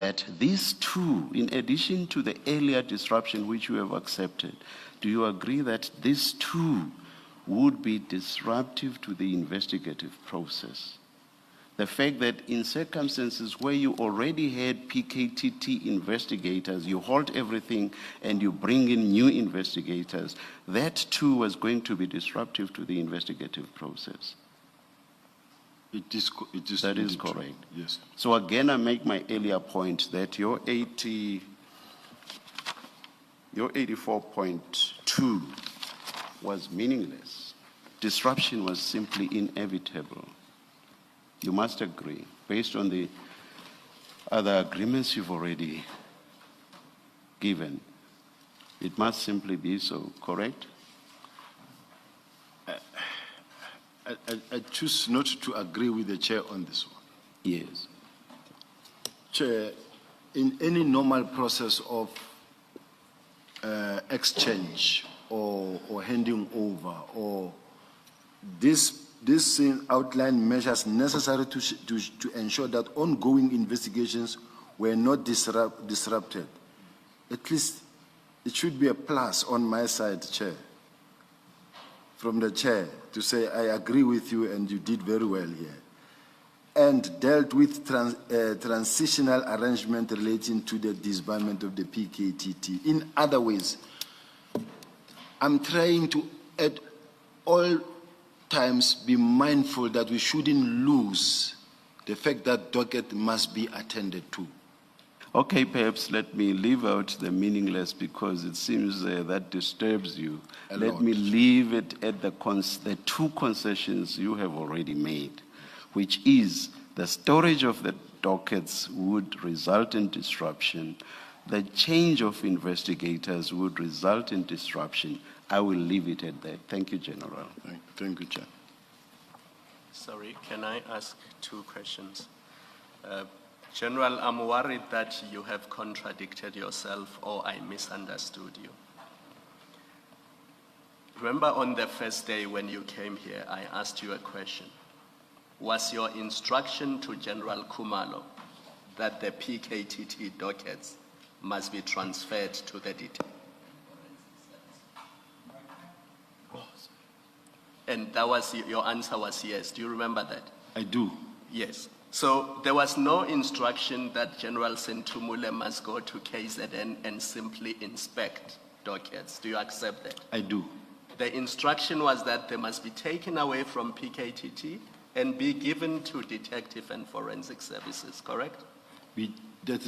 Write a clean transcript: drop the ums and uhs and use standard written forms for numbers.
that these two, in addition to the earlier disruption which you have accepted, do you agree that these two would be disruptive to the investigative process? The fact that in circumstances where you already had PKTT investigators, you halt everything and you bring in new investigators, that too was going to be disruptive to the investigative process. That is correct. Yes. So again, I make my earlier point that your 84.2 was meaningless. Disruption was simply inevitable. You must agree, based on the other agreements you've already given. It must simply be so, correct? I choose not to agree with the chair on this one. Yes. Chair, in any normal process of exchange or handing over, or this outline measures necessary to ensure that ongoing investigations were not disrupted, at least it should be a plus on my side, Chair, from the chair, to say I agree with you and you did very well here, and dealt with transitional arrangement relating to the disbandment of the PKTT. In other ways, I'm trying to at all times be mindful that we shouldn't lose the fact that docket must be attended to. Okay, perhaps let me leave out the meaningless because it seems that disturbs you. Let me leave it at the two concessions you have already made, which is the storage of the dockets would result in disruption. The change of investigators would result in disruption. I will leave it at that. Thank you, General. Thank you, Chair. Sorry, can I ask two questions? General, I'm worried that you have contradicted yourself or I misunderstood you. Remember on the first day when you came here, I asked you a question. Was your instruction to General Khumalo that the PKTT dockets must be transferred to the detail? And that was your answer was yes. Do you remember that? I do. Yes. So there was no instruction that General Sentumule must go to KZN and simply inspect dockets. Do you accept that? I do. The instruction was that they must be taken away from PKTT and be given to detective and forensic services, correct? That is